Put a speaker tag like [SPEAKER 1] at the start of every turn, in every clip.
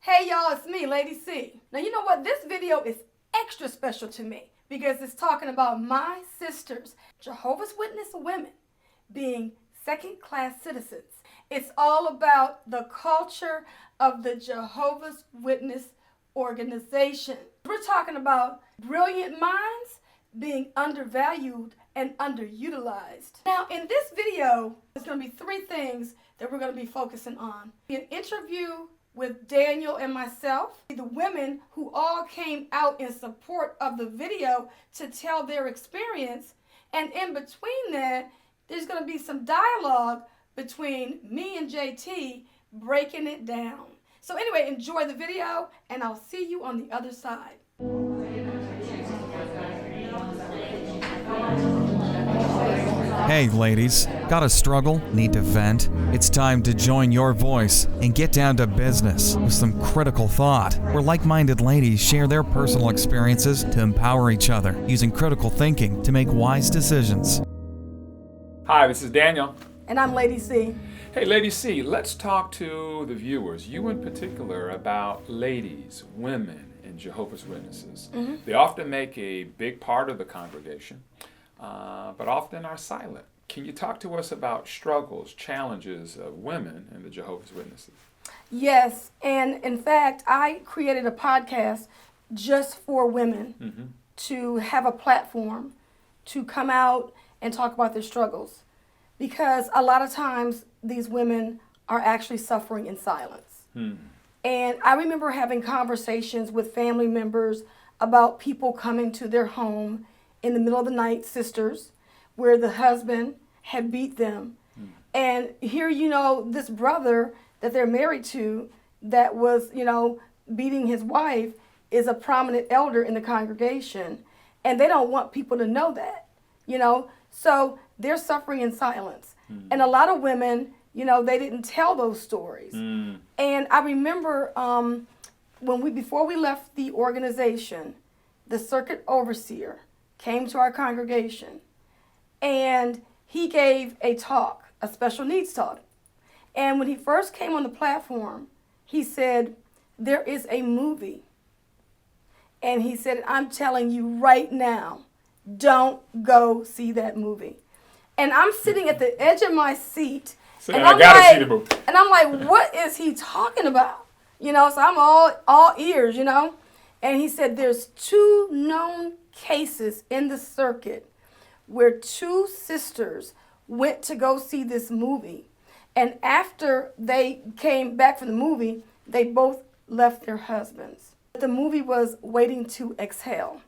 [SPEAKER 1] Hey y'all, it's me, Lady Cee. Now you know what? This video is extra special to me because it's talking about my sisters, Jehovah's Witness women, being second-class citizens. It's all about the culture of the Jehovah's Witness organization. We're talking about brilliant minds being undervalued and underutilized. Now in this video, there's going to be three things that we're going to be focusing on. An interview with Daniel and myself, the women who all came out in support of the video to tell their experience, and in between that, there's going to be some dialogue between me and JT breaking it down. So anyway, enjoy the video, and I'll see you on the other side.
[SPEAKER 2] Hey ladies, got a struggle? Need to vent? It's time to join your voice and get down to business with some critical thought, where like-minded ladies share their personal experiences to empower each other, using critical thinking to make wise decisions.
[SPEAKER 3] Hi, this is Daniel.
[SPEAKER 1] And I'm Lady Cee.
[SPEAKER 3] Hey, Lady Cee, let's talk to the viewers, you in particular, about ladies, women, and Jehovah's Witnesses. They often make a big part of the congregation, but often are silent. Can you talk to us about struggles, challenges of women in the Jehovah's Witnesses?
[SPEAKER 1] Yes, and in fact, I created a podcast just for women to have a platform to come out and talk about their struggles. Because a lot of times these women are actually suffering in silence. And I remember having conversations with family members about people coming to their home in the middle of the night, sisters, where the husband had beat them. And here, this brother that they're married to that was, beating his wife is a prominent elder in the congregation. And they don't want people to know that, So they're suffering in silence. And a lot of women, they didn't tell those stories. And I remember before we left the organization, the circuit overseer came to our congregation, and he gave a talk, a special needs talk. And when he first came on the platform, he said, there is a movie. And he said, I'm telling you right now, don't go see that movie. And I'm sitting at the edge of my seat,
[SPEAKER 3] and I gotta see the movie.
[SPEAKER 1] And I'm like, what is he talking about? So I'm all ears, And he said, there's two known cases in the circuit where two sisters went to go see this movie. And after they came back from the movie, they both left their husbands. The movie was Waiting to Exhale.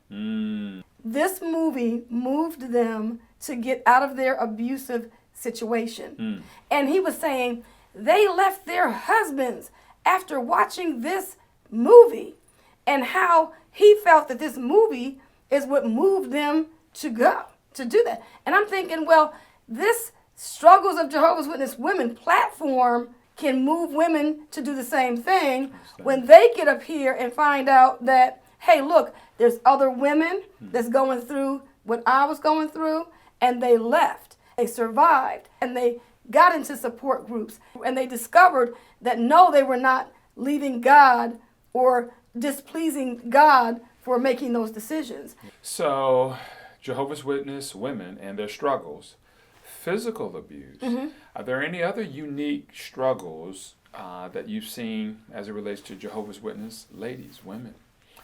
[SPEAKER 1] This movie moved them to get out of their abusive situation. And he was saying they left their husbands after watching this movie, and how he felt that this movie is what moved them to do that. And I'm thinking, well, this Struggles of Jehovah's Witness Women platform can move women to do the same thing when they get up here and find out that, hey, look, there's other women that's going through what I was going through, and they left. They survived, and they got into support groups, and they discovered that no, they were not leaving God or displeasing God for making those decisions.
[SPEAKER 3] So, Jehovah's Witness women and their struggles, physical abuse. Are there any other unique struggles that you've seen as it relates to Jehovah's Witness ladies, women,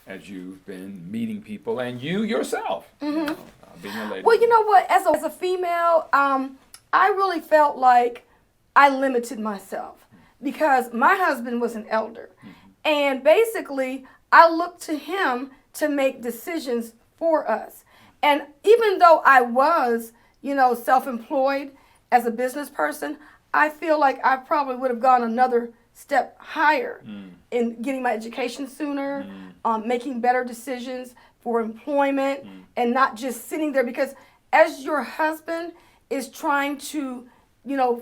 [SPEAKER 3] as you've been meeting people, and you yourself, being a lady?
[SPEAKER 1] Well, you know what? As a female, I really felt like I limited myself because my husband was an elder. And basically, I looked to him to make decisions for us. And even though I was, self-employed as a business person, I feel like I probably would have gone another step higher in getting my education sooner, making better decisions for employment, and not just sitting there. Because as your husband is trying to,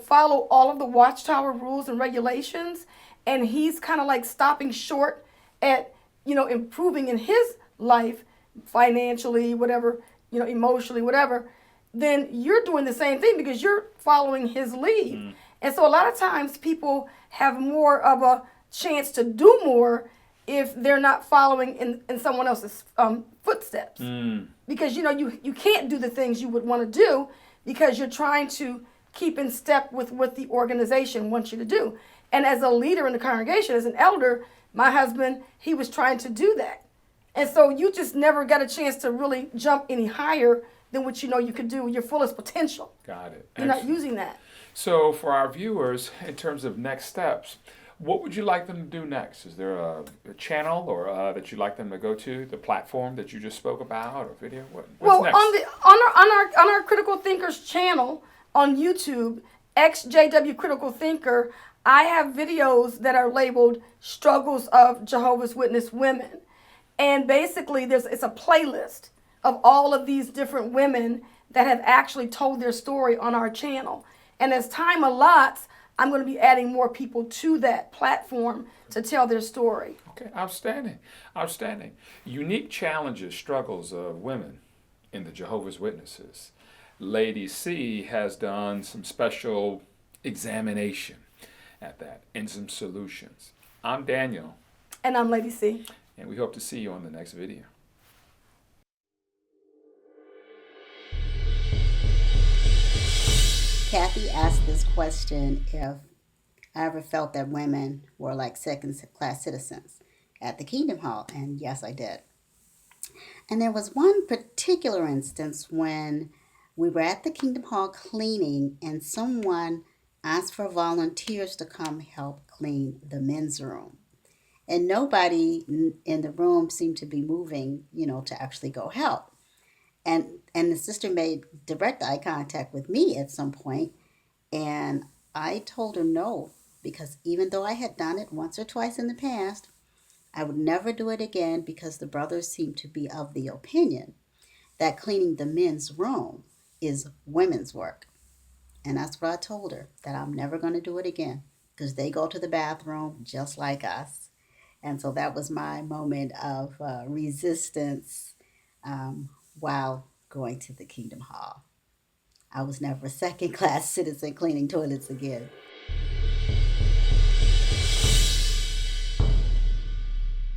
[SPEAKER 1] follow all of the Watchtower rules and regulations, and he's kind of like stopping short at, improving in his life financially, whatever, emotionally, whatever, then you're doing the same thing because you're following his lead. And so a lot of times people have more of chance to do more if they're not following in someone else's footsteps. Because you can't do the things you would want to do because you're trying to keep in step with what the organization wants you to do. And as a leader in the congregation, as an elder, my husband, he was trying to do that. And so you just never got a chance to really jump any higher than what you could do, your fullest potential.
[SPEAKER 3] Got it.
[SPEAKER 1] You're not using that.
[SPEAKER 3] So for our viewers, in terms of next steps, what would you like them to do next? Is there a channel or that you'd like them to go to, the platform that you just spoke about, or video? What's next?
[SPEAKER 1] On our Critical Thinkers channel on YouTube, XJW Critical Thinker, I have videos that are labeled Struggles of Jehovah's Witness Women. And basically it's a playlist of all of these different women that have actually told their story on our channel. And as time allots, I'm going to be adding more people to that platform to tell their story.
[SPEAKER 3] Okay, outstanding. Outstanding. Unique challenges, struggles of women in the Jehovah's Witnesses. Lady Cee has done some special examination at that and some solutions. I'm Daniel.
[SPEAKER 1] And I'm Lady Cee.
[SPEAKER 3] And we hope to see you on the next video.
[SPEAKER 4] Kathy asked this question if I ever felt that women were like second-class citizens at the Kingdom Hall, and yes, I did. And there was one particular instance when we were at the Kingdom Hall cleaning, and someone asked for volunteers to come help clean the men's room. And nobody in the room seemed to be moving, to actually go help. And the sister made direct eye contact with me at some point, and I told her no, because even though I had done it once or twice in the past, I would never do it again, because the brothers seemed to be of the opinion that cleaning the men's room is women's work. And that's what I told her, that I'm never going to do it again, because they go to the bathroom just like us. And so that was my moment of resistance while going to the Kingdom Hall. I was never a second-class citizen cleaning toilets again.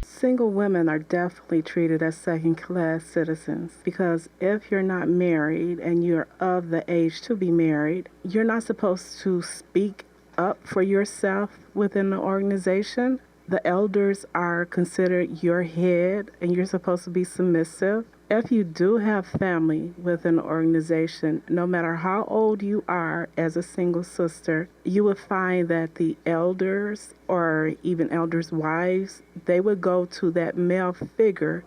[SPEAKER 5] Single women are definitely treated as second-class citizens, because if you're not married and you're of the age to be married, you're not supposed to speak up for yourself within the organization. The elders are considered your head, and you're supposed to be submissive. If you do have family within an organization, no matter how old you are as a single sister, you would find that the elders, or even elders' wives, they would go to that male figure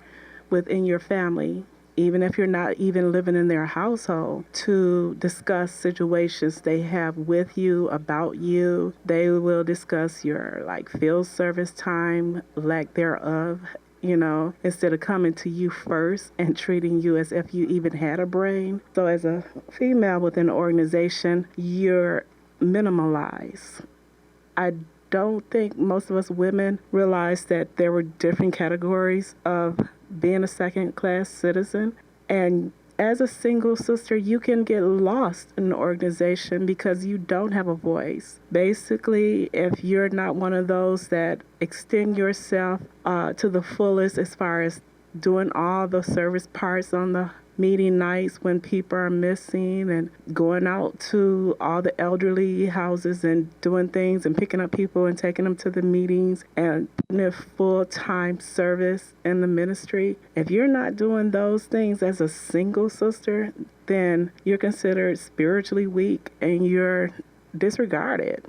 [SPEAKER 5] within your family, even if you're not even living in their household, to discuss situations they have with you, about you. They will discuss your field service time, lack thereof, instead of coming to you first and treating you as if you even had a brain. So as a female within an organization, you're minimalized. I don't think most of us women realize that there were different categories of being a second-class citizen. And as a single sister, you can get lost in the organization because you don't have a voice. Basically, if you're not one of those that extend yourself to the fullest as far as doing all the service parts on the meeting nights when people are missing, and going out to all the elderly houses and doing things and picking up people and taking them to the meetings and putting in full-time service in the ministry. If you're not doing those things as a single sister, then you're considered spiritually weak and you're disregarded.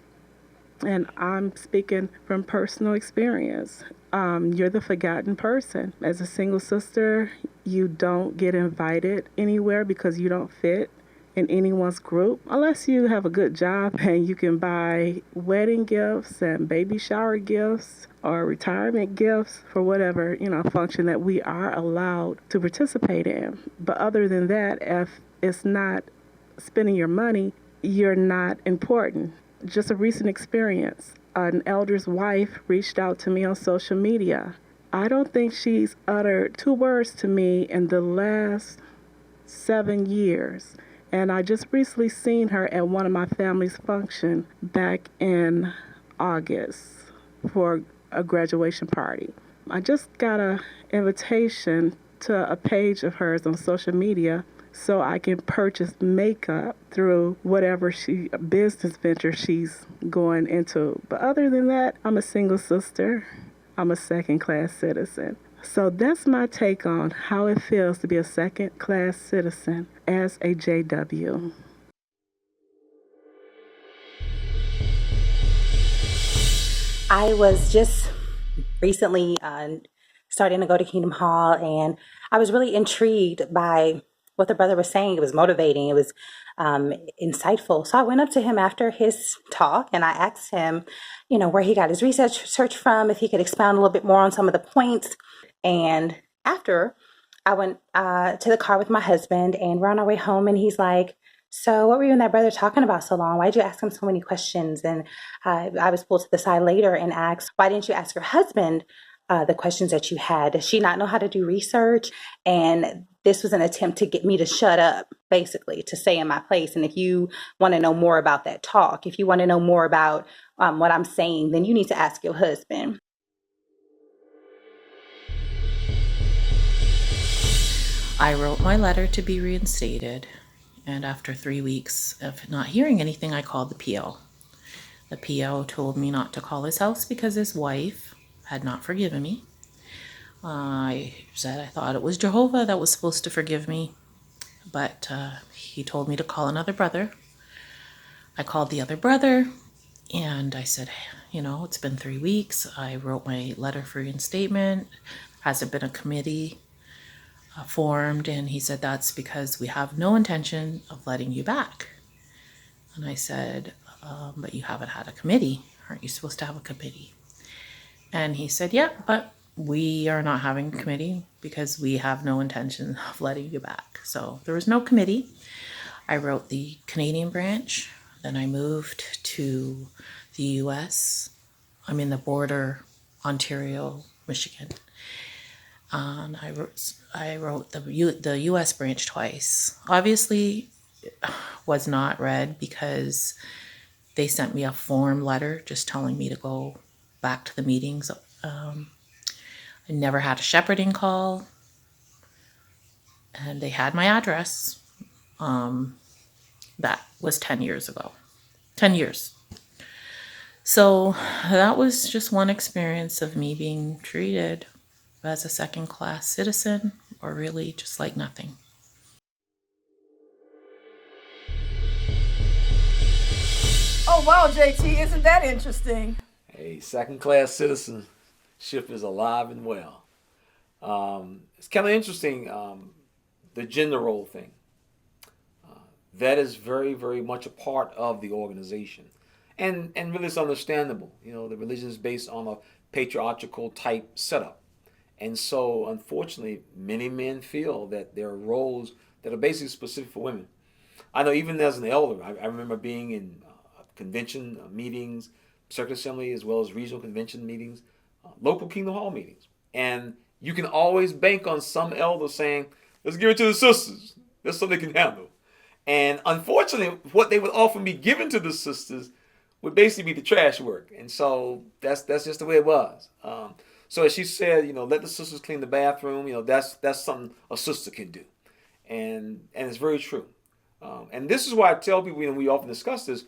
[SPEAKER 5] And I'm speaking from personal experience. You're the forgotten person. As a single sister, you don't get invited anywhere because you don't fit in anyone's group, unless you have a good job and you can buy wedding gifts and baby shower gifts or retirement gifts for whatever, function that we are allowed to participate in. But other than that, if it's not spending your money, you're not important. Just a recent experience. An elder's wife reached out to me on social media. I don't think she's uttered 2 words to me in the last 7 years. And I just recently seen her at one of my family's function back in August for a graduation party. I just got an invitation to a page of hers on social media so I can purchase makeup through whatever business venture she's going into. But other than that, I'm a single sister. I'm a second-class citizen. So that's my take on how it feels to be a second-class citizen as a JW.
[SPEAKER 6] I was just recently starting to go to Kingdom Hall, and I was really intrigued by what the brother was saying. It was motivating. It was insightful. So I went up to him after his talk, and I asked him, where he got his research from, if he could expound a little bit more on some of the points. And after, I went to the car with my husband, and we're on our way home, and he's like, so what were you and that brother talking about so long? Why did you ask him so many questions? And I was pulled to the side later and asked, why didn't you ask your husband the questions that you had? Does she not know how to do research? And this was an attempt to get me to shut up, basically, to stay in my place. And if you want to know more about that talk, if you want to know more about what I'm saying, then you need to ask your husband.
[SPEAKER 7] I wrote my letter to be reinstated. And after 3 weeks of not hearing anything, I called the PO. The PO told me not to call his house because his wife had not forgiven me. I said I thought it was Jehovah that was supposed to forgive me, but he told me to call another brother. I called the other brother, and I said, it's been 3 weeks. I wrote my letter for reinstatement. Hasn't been a committee formed, and he said that's because we have no intention of letting you back. And I said, but you haven't had a committee. Aren't you supposed to have a committee? And he said, yeah, but we are not having a committee because we have no intention of letting you back. So there was no committee. I wrote the Canadian branch. Then I moved to the US. I'm in the border, Ontario, Michigan. And I wrote the U.S. branch twice. Obviously, was not read because they sent me a form letter just telling me to go back to the meetings. I never had a shepherding call, and they had my address. That was 10 years ago. 10 years. So that was just one experience of me being treated as a second-class citizen, or really just like nothing.
[SPEAKER 1] Oh, wow, JT, isn't that interesting?
[SPEAKER 8] Hey, second-class citizenship is alive and well. It's kind of interesting, the gender role thing. That is very, very much a part of the organization. And really it's understandable. The religion is based on a patriarchal type setup. And so, unfortunately, many men feel that there are roles that are basically specific for women. I know even as an elder, I remember being in convention meetings, circuit assembly, as well as regional convention meetings, local Kingdom Hall meetings. And you can always bank on some elder saying, let's give it to the sisters. That's something they can handle. And unfortunately, what they would often be given to the sisters would basically be the trash work. And so that's just the way it was. So as she said, let the sisters clean the bathroom. That's something a sister can do, and it's very true. And this is why I tell people, we often discuss this.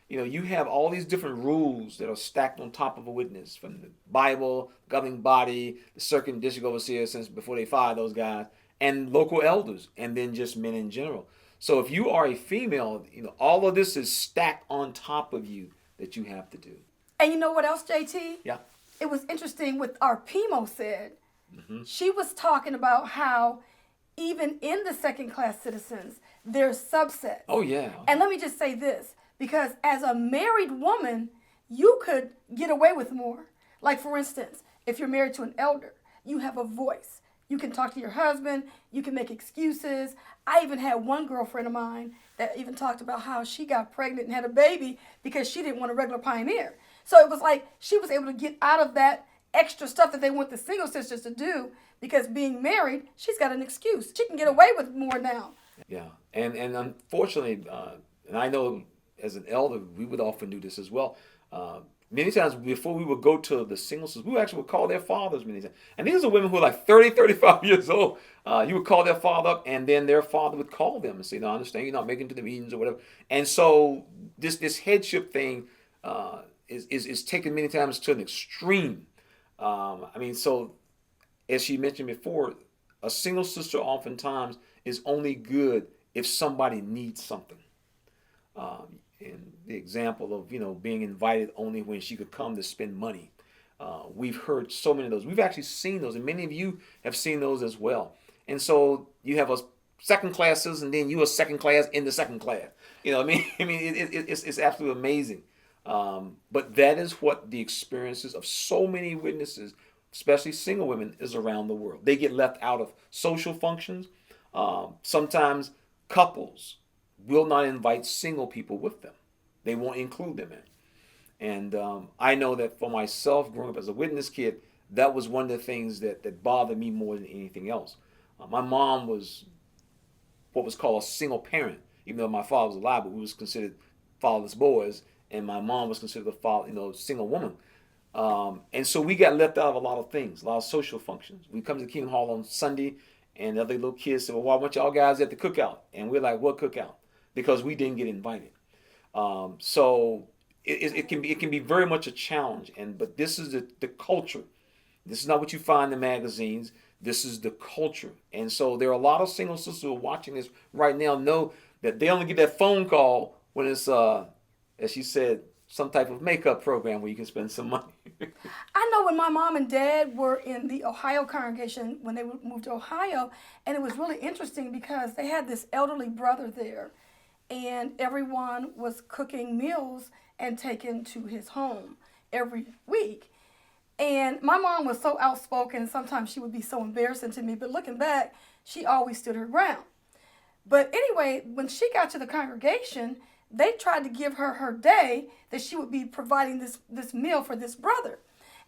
[SPEAKER 8] You have all these different rules that are stacked on top of a witness, from the Bible, governing body, the circuit and district overseer since before they fired those guys, and local elders, and then just men in general. So if you are a female, all of this is stacked on top of you that you have to do.
[SPEAKER 1] And you know what else, JT?
[SPEAKER 8] Yeah.
[SPEAKER 1] It was interesting what our PMO said. Mm-hmm. She was talking about how even in the second-class citizens, there's subsets.
[SPEAKER 8] Oh, yeah.
[SPEAKER 1] And let me just say this, because as a married woman, you could get away with more. Like, for instance, if you're married to an elder, you have a voice. You can talk to your husband. You can make excuses. I even had one girlfriend of mine that even talked about how she got pregnant and had a baby because she didn't want a regular pioneer. So it was like she was able to get out of that extra stuff that they want the single sisters to do, because being married, she's got an excuse. She can get away with more now.
[SPEAKER 8] Yeah, and unfortunately, and I know as an elder, we would often do this as well. Many times before we would go to the single sisters, we actually would call their fathers many times. And these are women who are like 30, 35 years old. You would call their father up, and then their father would call them and say, no, I understand you're not making it to the meetings or whatever. And so this headship thing is taken many times to an extreme. So as she mentioned before, a single sister oftentimes is only good if somebody needs something. And the example of, being invited only when she could come to spend money. We've heard so many of those. We've actually seen those, and many of you have seen those as well. And so you have a second class citizen, and then you a second class in the second class. It's absolutely amazing. But that is what the experiences of so many witnesses, especially single women, is around the world. They get left out of social functions. Sometimes couples will not invite single people with them. They won't include them in. And I know that for myself, growing up as a witness kid, that was one of the things that bothered me more than anything else. My mom was what was called a single parent, even though my father was alive, but we was considered fatherless boys, and my mom was considered a single woman. And so we got left out of a lot of things, a lot of social functions. We come to the Kingdom Hall on Sunday, and the other little kids said, well, why weren't y'all guys at the cookout? And we're like, what cookout? Because we didn't get invited. So it can be very much a challenge. But this is the culture. This is not what you find in the magazines. This is the culture. And so there are a lot of single sisters who are watching this right now know that they only get that phone call when it's, as she said, some type of makeup program where you can spend some money.
[SPEAKER 1] I know when my mom and dad were in the Ohio congregation, when they moved to Ohio, and it was really interesting because they had this elderly brother there, and everyone was cooking meals and taken to his home every week. And my mom was so outspoken, sometimes she would be so embarrassing to me, but looking back, she always stood her ground. But anyway, when she got to the congregation, they tried to give her her day that she would be providing this meal for this brother.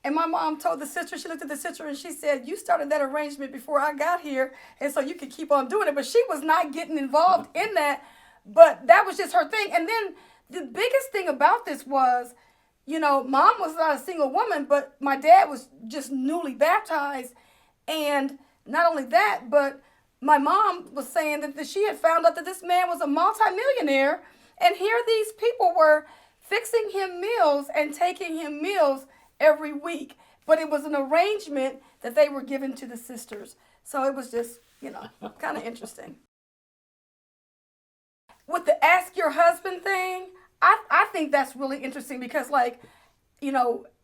[SPEAKER 1] And my mom told the sister, she looked at the sister and she said, you started that arrangement before I got here, and so you could keep on doing it. But she was not getting involved in that, but that was just her thing. And then the biggest thing about this was, mom was not a single woman, but my dad was just newly baptized. And not only that, but my mom was saying that she had found out that this man was a multimillionaire. And here these people were fixing him meals and taking him meals every week. But it was an arrangement that they were given to the sisters. So it was just, kind of interesting. With the ask your husband thing, I think that's really interesting because,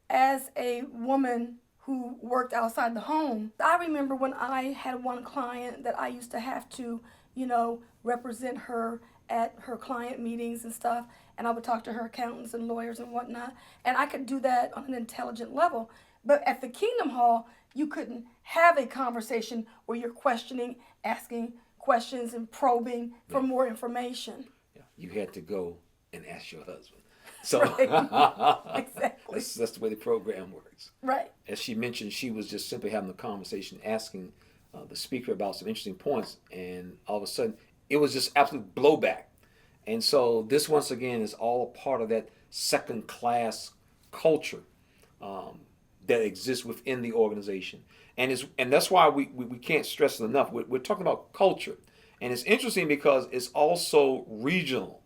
[SPEAKER 1] as a woman who worked outside the home, I remember when I had one client that I used to have to, represent her at her client meetings and stuff, and I would talk to her accountants and lawyers and whatnot, and I could do that on an intelligent level. But at the Kingdom Hall, you couldn't have a conversation where you're questioning, asking questions, and probing for more information.
[SPEAKER 8] Yeah, you had to go and ask your husband. So
[SPEAKER 1] right. Exactly.
[SPEAKER 8] That's the way the program works.
[SPEAKER 1] Right.
[SPEAKER 8] As she mentioned, she was just simply having a conversation, asking the speaker about some interesting points, and all of a sudden, it was just absolute blowback. And so this, once again, is all a part of that second-class culture that exists within the organization. And that's why we can't stress it enough. We're talking about culture. And it's interesting because it's also regional.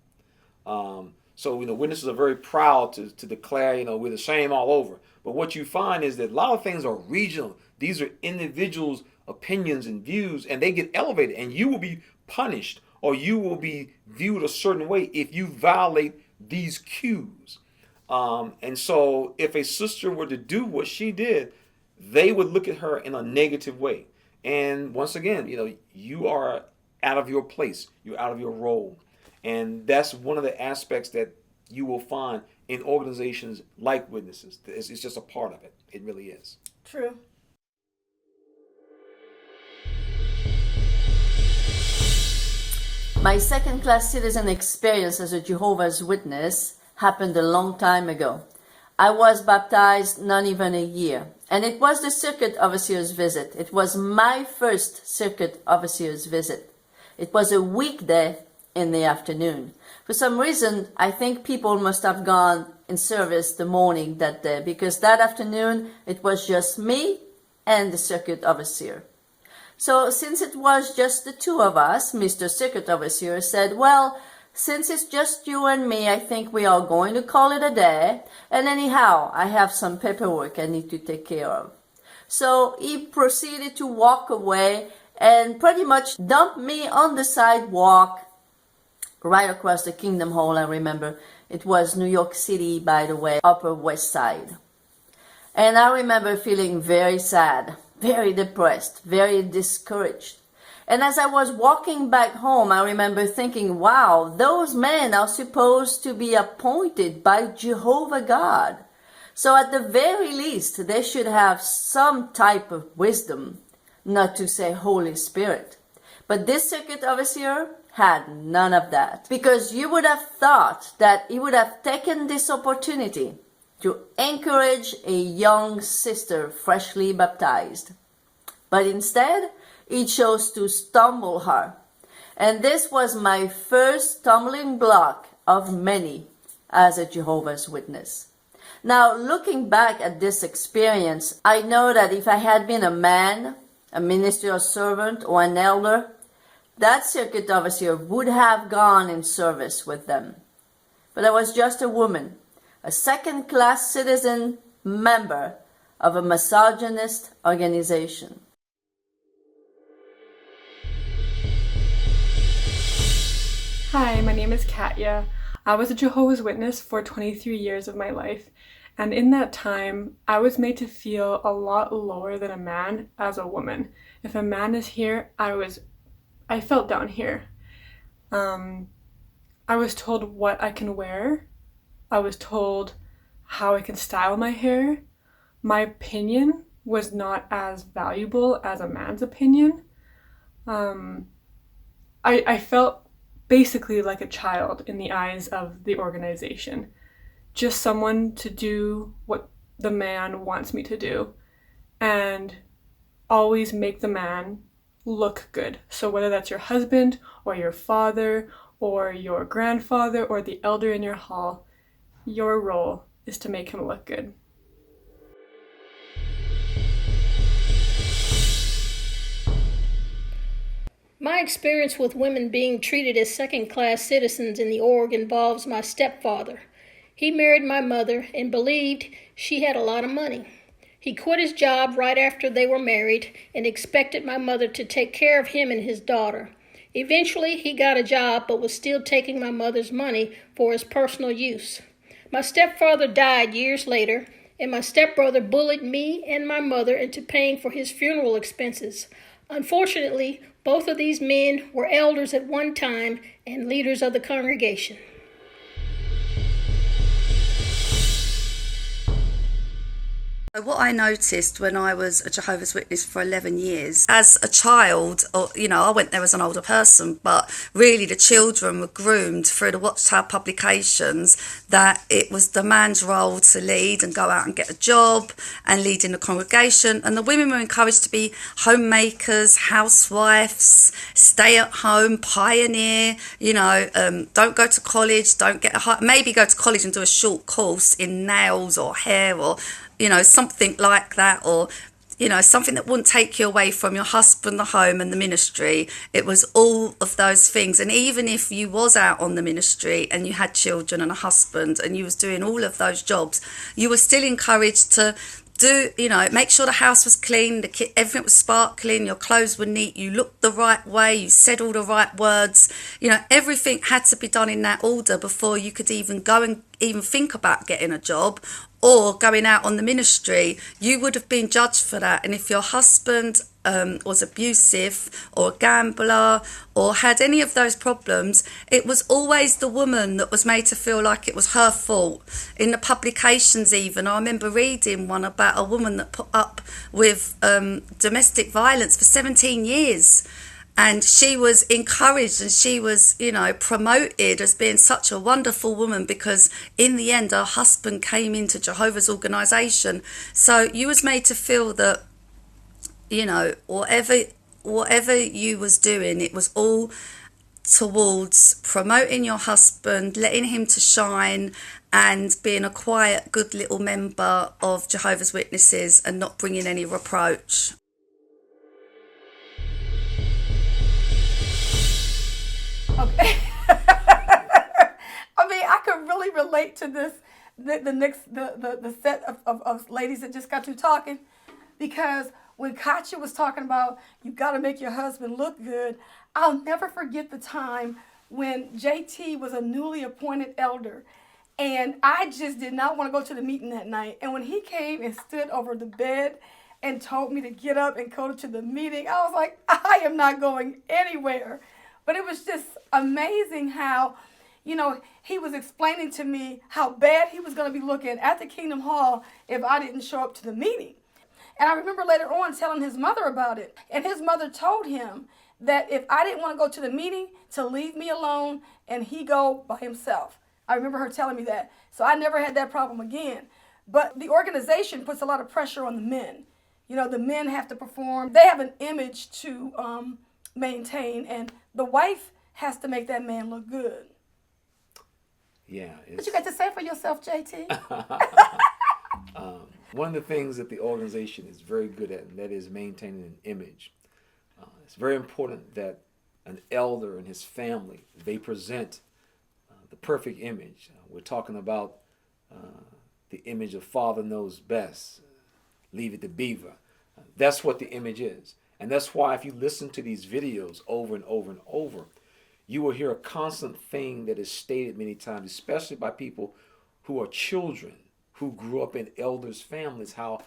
[SPEAKER 8] So, witnesses are very proud to declare, we're the same all over. But what you find is that a lot of things are regional. These are individuals' opinions and views, and they get elevated. And you will be punished, or you will be viewed a certain way if you violate these cues. And so if a sister were to do what she did, they would look at her in a negative way. And once again, you are out of your place. You're out of your role. And that's one of the aspects that you will find in organizations like Witnesses. It's just a part of it. It really is.
[SPEAKER 1] True.
[SPEAKER 9] My second-class citizen experience as a Jehovah's Witness happened a long time ago. I was baptized not even a year, and it was the circuit overseer's visit. It was my first circuit overseer's visit. It was a weekday in the afternoon. For some reason, I think people must have gone in service the morning that day, because that afternoon it was just me and the circuit overseer. So since it was just the two of us, Mr. Circuit Overseer said, well, since it's just you and me, I think we are going to call it a day. And anyhow, I have some paperwork I need to take care of. So he proceeded to walk away and pretty much dumped me on the sidewalk right across the Kingdom Hall. I remember it was New York City, by the way, Upper West Side. And I remember feeling very sad, very depressed, very discouraged. And as I was walking back home, I remember thinking, wow, those men are supposed to be appointed by Jehovah God. So at the very least, they should have some type of wisdom, not to say Holy Spirit. But this circuit overseer had none of that. Because you would have thought that he would have taken this opportunity to encourage a young sister freshly baptized. But instead, he chose to stumble her. And this was my first stumbling block of many as a Jehovah's Witness. Now, looking back at this experience, I know that if I had been a man, a ministerial servant, or an elder, that circuit overseer would have gone in service with them. But I was just a woman, a second-class citizen member of a misogynist organization.
[SPEAKER 10] Hi, my name is Katya. I was a Jehovah's Witness for 23 years of my life, and in that time, I was made to feel a lot lower than a man as a woman. If a man is here, I felt down here. I was told what I can wear. I was told how I can style my hair. My opinion was not as valuable as a man's opinion. I felt basically like a child in the eyes of the organization. Just someone to do what the man wants me to do and always make the man look good. So whether that's your husband or your father or your grandfather or the elder in your hall, your role is to make him look good.
[SPEAKER 11] My experience with women being treated as second-class citizens in the org involves my stepfather. He married my mother and believed she had a lot of money. He quit his job right after they were married and expected my mother to take care of him and his daughter. Eventually, he got a job but was still taking my mother's money for his personal use. My stepfather died years later, and my stepbrother bullied me and my mother into paying for his funeral expenses. Unfortunately, both of these men were elders at one time and leaders of the congregation.
[SPEAKER 12] What I noticed when I was a Jehovah's Witness for 11 years, as a child, or, I went there as an older person, but really the children were groomed through the Watchtower publications that it was the man's role to lead and go out and get a job and lead in the congregation. And the women were encouraged to be homemakers, housewives, stay at home, pioneer, don't go to college, maybe go to college and do a short course in nails or hair or something like that, or something that wouldn't take you away from your husband, the home and the ministry. It was all of those things. And even if you was out on the ministry and you had children and a husband and you was doing all of those jobs, you were still encouraged to do, make sure the house was clean, everything was sparkling, your clothes were neat, you looked the right way, you said all the right words. Everything had to be done in that order before you could even go and even think about getting a job or going out on the ministry. You would have been judged for that. And if your husband was abusive or a gambler or had any of those problems, it was always the woman that was made to feel like it was her fault. In the publications even, I remember reading one about a woman that put up with domestic violence for 17 years. And she was encouraged and she was, promoted as being such a wonderful woman because in the end her husband came into Jehovah's organisation. So you was made to feel that, whatever you was doing, it was all towards promoting your husband, letting him to shine, and being a quiet, good little member of Jehovah's Witnesses and not bringing any reproach.
[SPEAKER 1] Okay. I mean, I could really relate to this, the set of ladies that just got through talking, because when Katya was talking about you got to make your husband look good, I'll never forget the time when JT was a newly appointed elder, and I just did not want to go to the meeting that night. And when he came and stood over the bed and told me to get up and go to the meeting, I was like, I am not going anywhere. But it was just amazing how, he was explaining to me how bad he was going to be looking at the Kingdom Hall if I didn't show up to the meeting. And I remember later on telling his mother about it. And his mother told him that if I didn't want to go to the meeting, to leave me alone and he go by himself. I remember her telling me that. So I never had that problem again. But the organization puts a lot of pressure on the men. The men have to perform. They have an image to maintain, and the wife has to make that man look good.
[SPEAKER 8] Yeah.
[SPEAKER 1] What you got to say for yourself, JT?
[SPEAKER 8] One of the things that the organization is very good at, and that is maintaining an image. It's very important that an elder and his family, they present the perfect image. We're talking about the image of Father knows best. Leave it to Beaver. That's what the image is. And that's why if you listen to these videos over and over and over, you will hear a constant thing that is stated many times, especially by people who are children, who grew up in elders' families, how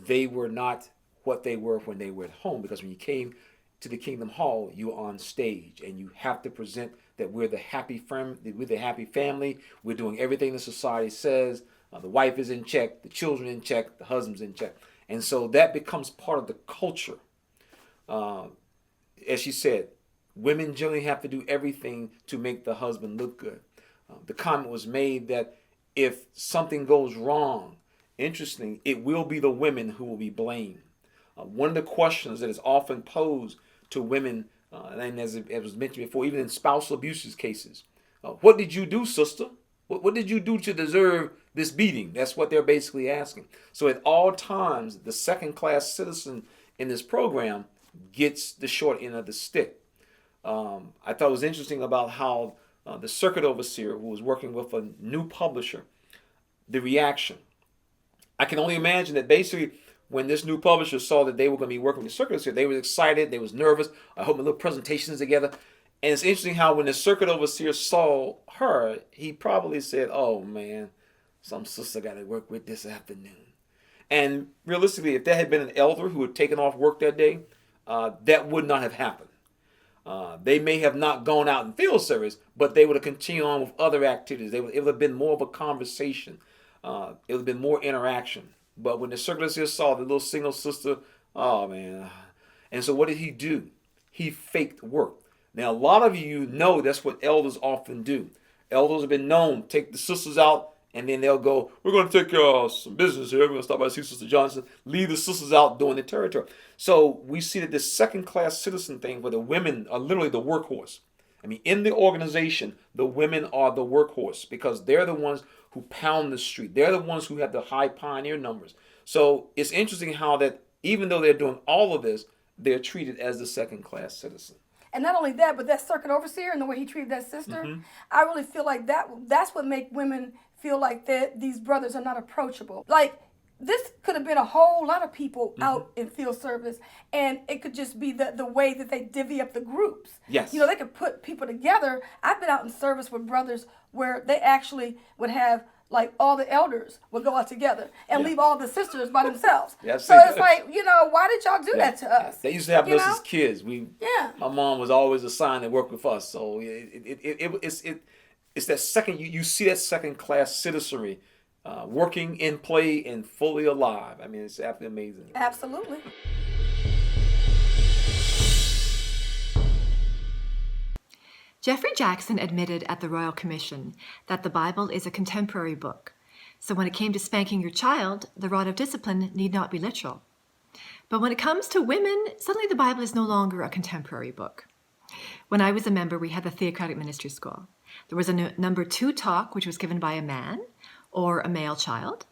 [SPEAKER 8] they were not what they were when they were at home. Because when you came to the Kingdom Hall, you were on stage, and you have to present that we're the happy family. We're doing everything the society says. The wife is in check, the children in check, the husband's in check. And so that becomes part of the culture. As she said, women generally have to do everything to make the husband look good. The comment was made that if something goes wrong, interesting, it will be the women who will be blamed. One of the questions that is often posed to women, and as it was mentioned before, even in spousal abuse cases, what did you do, sister? What did you do to deserve this beating? That's what they're basically asking. So at all times, the second-class citizen in this program gets the short end of the stick. I thought it was interesting about how the circuit overseer, who was working with a new publisher, the reaction. I can only imagine that basically when this new publisher saw that they were going to be working with the circuit overseer, they were excited, they was nervous. I hope my little presentations together. And it's interesting how when the circuit overseer saw her, he probably said, oh man, some sister got to work with this afternoon. And realistically, if there had been an elder who had taken off work that day, that would not have happened. They may have not gone out in field service, but they would have continued on with other activities. It would have been more of a conversation. It would have been more interaction. But when the circuit overseer saw the little single sister, oh man. And so what did he do? He faked work. Now, a lot of you know that's what elders often do. Elders have been known to take the sisters out, and then they'll go, we're going to take some business here. We're going to stop by see Sister Johnson. Leave the sisters out doing the territory. So we see that this second-class citizen thing where the women are literally the workhorse. I mean, in the organization, the women are the workhorse because they're the ones who pound the street. They're the ones who have the high pioneer numbers. So it's interesting how that even though they're doing all of this, they're treated as the second-class citizen.
[SPEAKER 1] And not only that, but that circuit overseer and the way he treated that sister, I really feel like that's what make women feel like these brothers are not approachable. Like, this could have been a whole lot of people out in field service, and it could just be the way that they divvy up the groups.
[SPEAKER 8] Yes.
[SPEAKER 1] They could put people together. I've been out in service with brothers where they actually would have, like, all the elders would go out together and leave all the sisters by themselves. So it's like, why did y'all do that to us?
[SPEAKER 8] They used to have us as kids. My mom was always assigned to work with us. So it's that second, you see that second-class citizenry working in play and fully alive. I mean, it's absolutely amazing.
[SPEAKER 1] Absolutely.
[SPEAKER 13] Jeffrey Jackson admitted at the Royal Commission that the Bible is a contemporary book. So when it came to spanking your child, the rod of discipline need not be literal. But when it comes to women, suddenly the Bible is no longer a contemporary book. When I was a member, we had the Theocratic Ministry School. There was a number 2 talk, which was given by a man or a male child.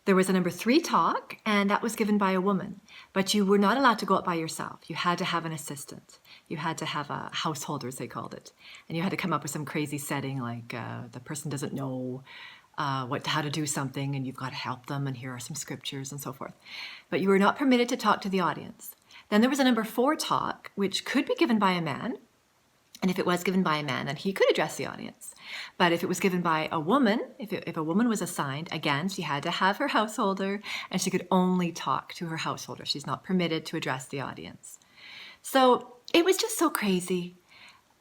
[SPEAKER 13] There was a number 3 talk, and that was given by a woman. But you were not allowed to go up by yourself. You had to have an assistant. You had to have a householder, as they called it. And you had to come up with some crazy setting, like the person doesn't know how to do something, and you've got to help them, and here are some scriptures and so forth. But you were not permitted to talk to the audience. Then there was a number 4 talk, which could be given by a man. And if it was given by a man, then he could address the audience. But if it was given by a woman, if a woman was assigned, again, she had to have her householder, and she could only talk to her householder. She's not permitted to address the audience. So it was just so crazy,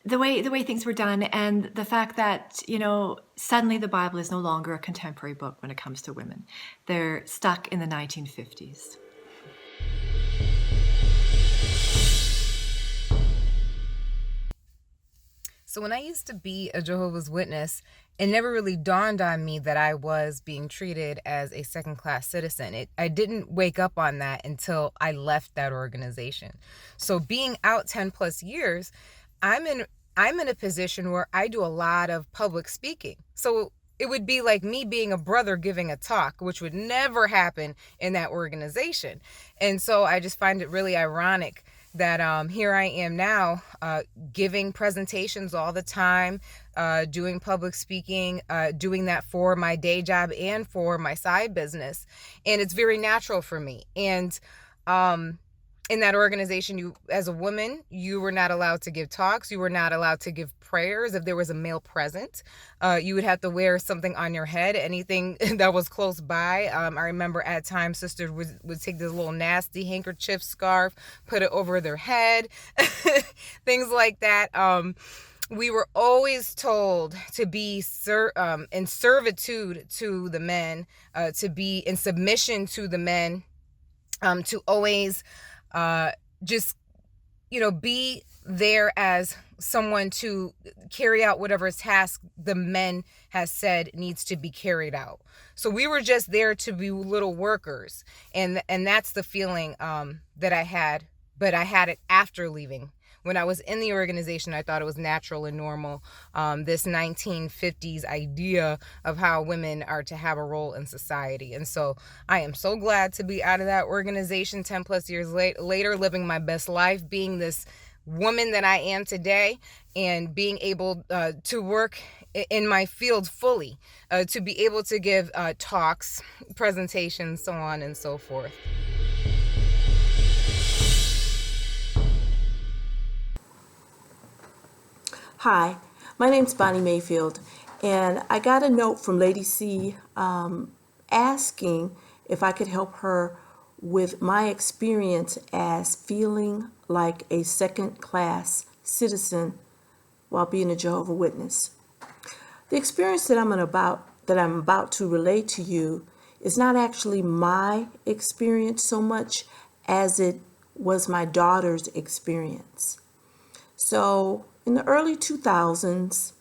[SPEAKER 13] the way things were done, and the fact that, suddenly the Bible is no longer a contemporary book when it comes to women. They're stuck in the 1950s.
[SPEAKER 14] So when I used to be a Jehovah's Witness, it never really dawned on me that I was being treated as a second-class citizen. I didn't wake up on that until I left that organization. So being out 10 plus years, I'm in a position where I do a lot of public speaking. So it would be like me being a brother giving a talk, which would never happen in that organization. And so I just find it really ironic that here I am now giving presentations all the time, doing public speaking, doing that for my day job and for my side business. And it's very natural for me. And in that organization, you, as a woman, you were not allowed to give talks. You were not allowed to give prayers. If there was a male present, you would have to wear something on your head, anything that was close by. I remember at times sisters would take this little nasty handkerchief scarf, put it over their head, things like that. We were always told to be in servitude to the men, to be in submission to the men, to always just, be there as someone to carry out whatever task the men has said needs to be carried out. So we were just there to be little workers. And that's the feeling that I had, but I had it after leaving. When I was in the organization, I thought it was natural and normal, this 1950s idea of how women are to have a role in society. And so I am so glad to be out of that organization 10 plus years later, living my best life, being this woman that I am today, and being able to work in my field fully, to be able to give talks, presentations, so on and so forth.
[SPEAKER 5] Hi, my name's Bonnie Mayfield, and I got a note from Lady Cee asking if I could help her with my experience as feeling like a second-class citizen while being a Jehovah's Witness. The experience that I'm about to relay to you is not actually my experience so much as it was my daughter's experience. So in the early 2000s,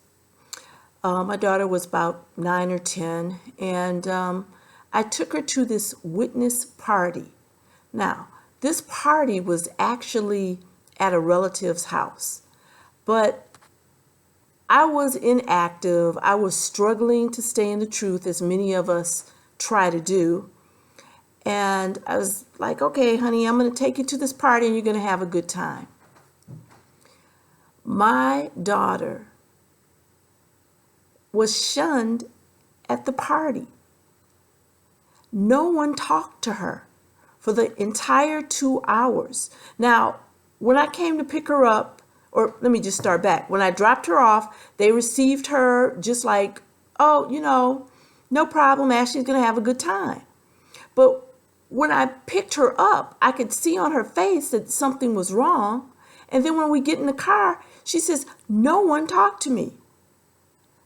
[SPEAKER 5] my daughter was about 9 or 10, and I took her to this witness party. Now, this party was actually at a relative's house, but I was inactive. I was struggling to stay in the truth, as many of us try to do. And I was like, okay, honey, I'm going to take you to this party, and you're going to have a good time. My daughter was shunned at the party. No one talked to her for the entire 2 hours. Now, when I came to pick her up, or let me just start back. When I dropped her off, they received her just like, oh, no problem, Ashley's going to have a good time. But when I picked her up, I could see on her face that something was wrong. And then when we get in the car, she says, no one talked to me,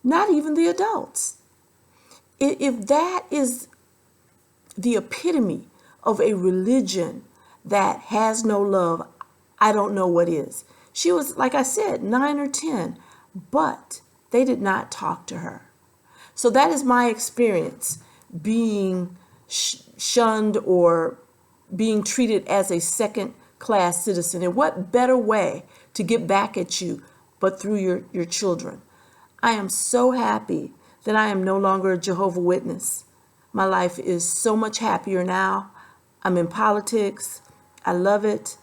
[SPEAKER 5] not even the adults. If that is the epitome of a religion that has no love, I don't know what is. She was, like I said, 9 or 10, but they did not talk to her. So that is my experience being shunned or being treated as a second
[SPEAKER 15] class citizen. And what better way to get back at you but through your children? I am so happy that I am no longer a Jehovah Witness. My life is so much happier now. I'm in politics. I love it.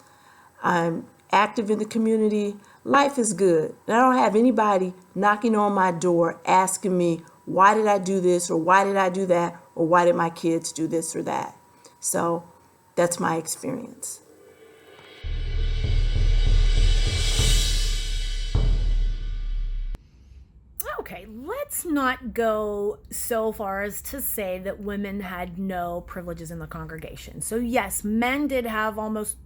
[SPEAKER 15] I'm active in the community. Life is good. And I don't have anybody knocking on my door asking me, why did I do this, or why did I do that, or why did my kids do this or that? So that's my experience.
[SPEAKER 16] Okay, let's not go so far as to say that women had no privileges in the congregation. So yes, men did have almost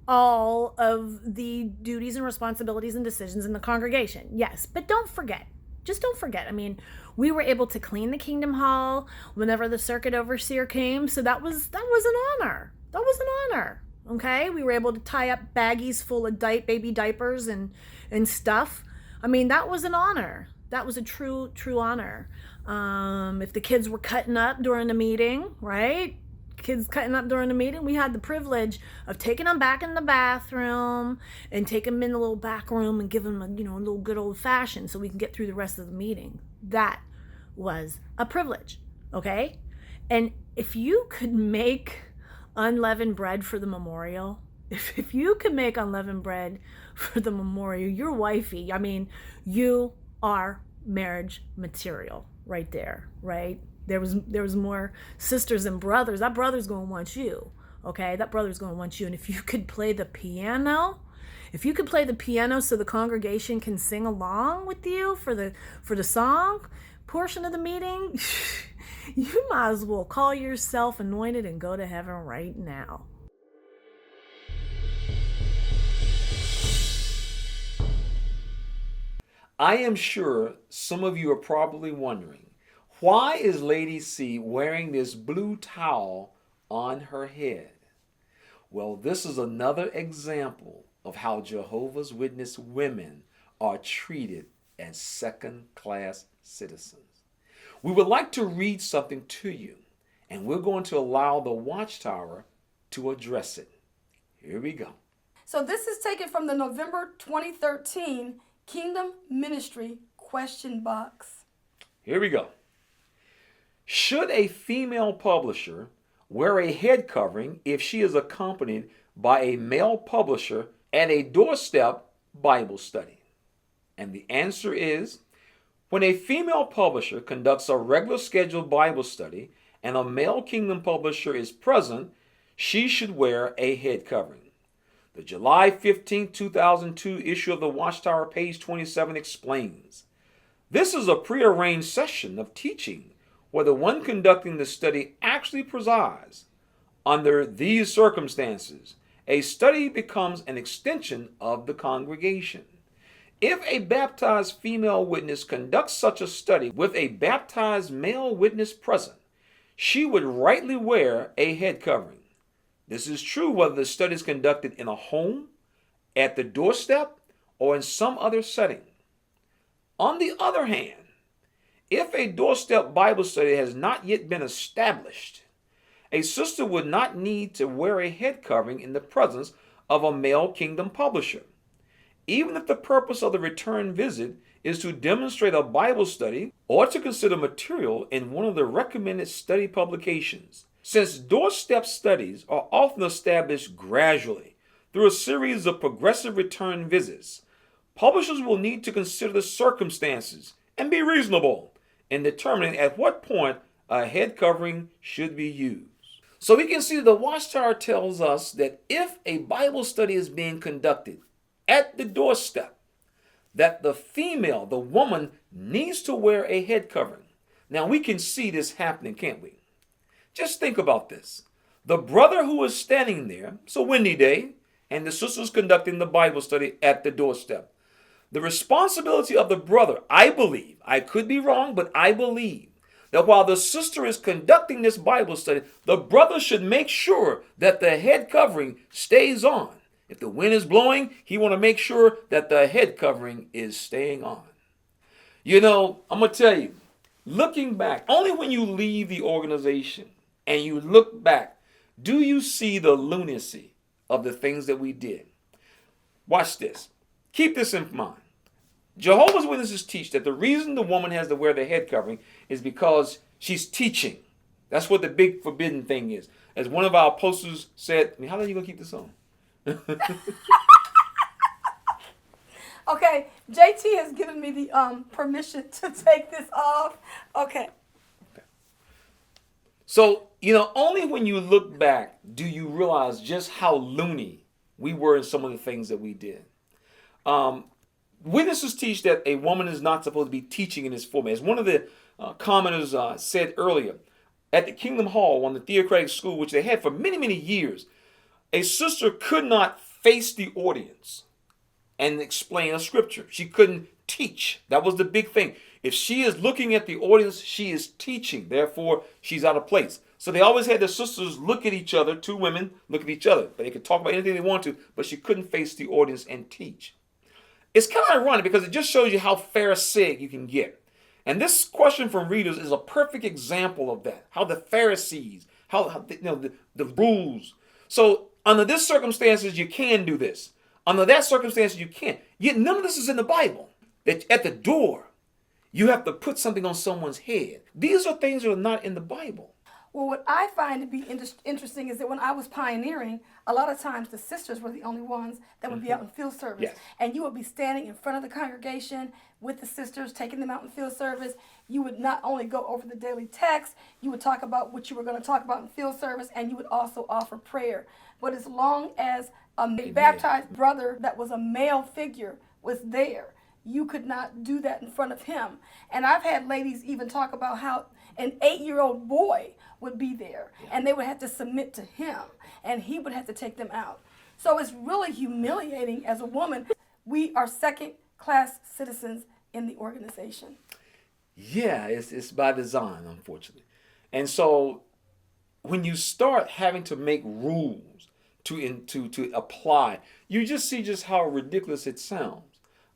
[SPEAKER 16] all of the duties and responsibilities and decisions in the congregation. Yes, but don't forget. Just don't forget. I mean, we were able to clean the Kingdom Hall whenever the circuit overseer came, so that was an honor. That was an honor. Okay? We were able to tie up baggies full of baby diapers and stuff. I mean, that was an honor. That was a true honor. If the kids were cutting up during the meeting, right? Kids cutting up during the meeting, we had the privilege of taking them back in the bathroom and taking them in the little back room and giving them a little good old fashioned so we can get through the rest of the meeting. That was a privilege, okay? And if you could make unleavened bread for the memorial, if you could make unleavened bread for the memorial, your wifey, I mean, you are marriage material right there, right? There was more sisters and brothers. That brother's going to want you, okay? That brother's going to want you. And if you could play the piano, so the congregation can sing along with you for the song portion of the meeting, you might as well call yourself anointed and go to heaven right now.
[SPEAKER 8] I am sure some of you are probably wondering, why is Lady Cee wearing this blue towel on her head? Well, this is another example of how Jehovah's Witness women are treated as second-class citizens. We would like to read something to you, and we're going to allow the Watchtower to address it. Here we go.
[SPEAKER 1] So this is taken from the November 2013 Kingdom Ministry question box.
[SPEAKER 8] Here we go. Should a female publisher wear a head covering if she is accompanied by a male publisher at a doorstep Bible study? And the answer is, when a female publisher conducts a regular scheduled Bible study and a male kingdom publisher is present, she should wear a head covering. The July 15, 2002 issue of the Watchtower, page 27, explains, this is a prearranged session of teaching where the one conducting the study actually presides. Under these circumstances, a study becomes an extension of the congregation. If a baptized female witness conducts such a study with a baptized male witness present, she would rightly wear a head covering. This is true whether the study is conducted in a home, at the doorstep, or in some other setting. On the other hand, if a doorstep Bible study has not yet been established, a sister would not need to wear a head covering in the presence of a male kingdom publisher, even if the purpose of the return visit is to demonstrate a Bible study or to consider material in one of the recommended study publications. Since doorstep studies are often established gradually through a series of progressive return visits, publishers will need to consider the circumstances and be reasonable in determining at what point a head covering should be used. So we can see the Watchtower tells us that if a Bible study is being conducted at the doorstep, that the female, the woman, needs to wear a head covering. Now we can see this happening, can't we? Just think about this. The brother who is standing there, it's a windy day, and the sister's conducting the Bible study at the doorstep. The responsibility of the brother, I believe, I could be wrong, but I believe that while the sister is conducting this Bible study, the brother should make sure that the head covering stays on. If the wind is blowing, he want to make sure that the head covering is staying on. You know, I'm going to tell you, looking back, only when you leave the organization and you look back, do you see the lunacy of the things that we did. Watch this. Keep this in mind. Jehovah's Witnesses teach that the reason the woman has to wear the head covering is because she's teaching. That's what the big forbidden thing is. As one of our posters said, how long are you going to keep this on?
[SPEAKER 1] Okay, JT has given me the permission to take this off. Okay.
[SPEAKER 8] So, only when you look back do you realize just how loony we were in some of the things that we did. Witnesses teach that a woman is not supposed to be teaching in this format. As one of the commenters said earlier, at the Kingdom Hall, on the theocratic school, which they had for many, many years, a sister could not face the audience and explain a scripture. She couldn't teach. That was the big thing. If she is looking at the audience, she is teaching. Therefore, she's out of place. So they always had the sisters look at each other, two women look at each other. But they could talk about anything they want to, but she couldn't face the audience and teach. It's kind of ironic because it just shows you how Pharisaic you can get. And this question from readers is a perfect example of that. How the Pharisees, the rules. So under this circumstances, you can do this. Under that circumstance, you can't. Yet none of this is in the Bible. That at the door, you have to put something on someone's head. These are things that are not in the Bible.
[SPEAKER 1] Well, what I find to be interesting is that when I was pioneering, a lot of times the sisters were the only ones that would be out in field service.
[SPEAKER 8] Yes.
[SPEAKER 1] And you would be standing in front of the congregation with the sisters, taking them out in field service. You would not only go over the daily text, you would talk about what you were going to talk about in field service, and you would also offer prayer. But as long as a baptized brother that was a male figure was there, you could not do that in front of him. And I've had ladies even talk about how an 8-year-old boy would be there, and they would have to submit to him, and he would have to take them out. So it's really humiliating as a woman. We are second-class citizens in the organization.
[SPEAKER 8] Yeah, it's by design, unfortunately. And so when you start having to make rules to apply, you just see just how ridiculous it sounds.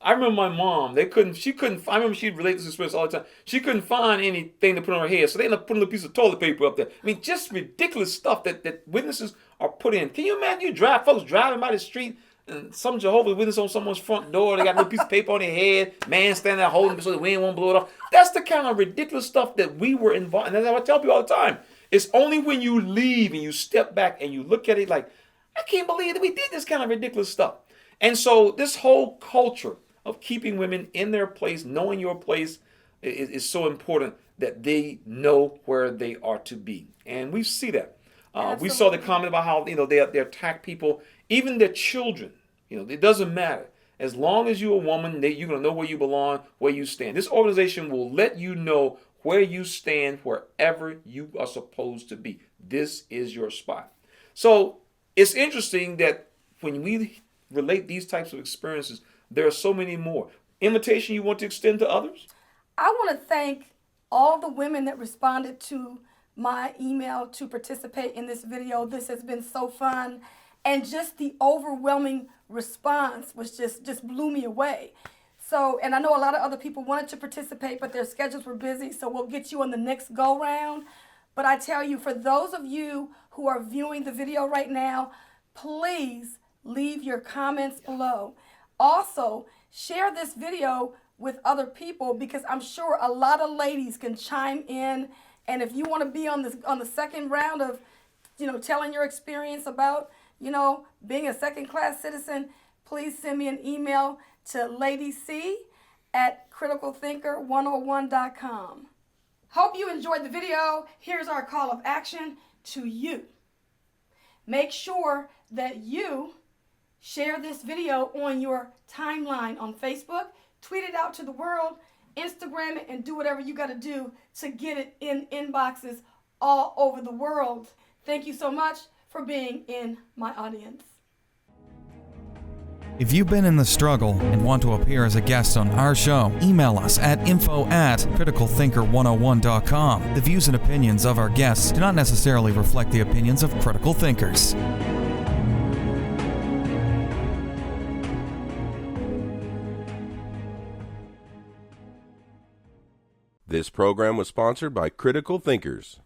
[SPEAKER 8] I remember my mom, I remember she'd relate this experience all the time. She couldn't find anything to put on her head, so they ended up putting a piece of toilet paper up there. I mean, just ridiculous stuff that witnesses are put in. Can you imagine folks driving by the street and some Jehovah's Witness on someone's front door, they got a little piece of paper on their head, man standing there holding it so the wind won't blow it off. That's the kind of ridiculous stuff that we were involved in. And that's what I tell people all the time. It's only when you leave and you step back and you look at it like, I can't believe that we did this kind of ridiculous stuff. And so this whole culture of keeping women in their place, knowing your place, is so important that they know where they are to be. And we see that. We saw the comment about how they attack people, even their children. It doesn't matter. As long as you're a woman, you're going to know where you belong, where you stand. This organization will let you know where you stand, wherever you are supposed to be. This is your spot. So it's interesting that when we relate these types of experiences, there are so many more. Invitation you want to extend to others?
[SPEAKER 1] I want to thank all the women that responded to my email to participate in this video. This has been so fun. And just the overwhelming response was just blew me away. So, and I know a lot of other people wanted to participate, but their schedules were busy. So we'll get you on the next go round. But I tell you, for those of you who are viewing the video right now, please leave your comments below. Also, share this video with other people, because I'm sure a lot of ladies can chime in. And if you want to be on the second round of, telling your experience about, being a second-class citizen, please send me an email to Lady Cee at criticalthinker101.com. Hope you enjoyed the video. Here's our call of action to you. Make sure that you share this video on your timeline on Facebook, tweet it out to the world, Instagram it, and do whatever you got to do to get it in inboxes all over the world. Thank you so much for being in my audience.
[SPEAKER 2] If you've been in the struggle and want to appear as a guest on our show, email us at info@criticalthinker101.com. The views and opinions of our guests do not necessarily reflect the opinions of Critical Thinkers.
[SPEAKER 17] This program was sponsored by Critical Thinkers.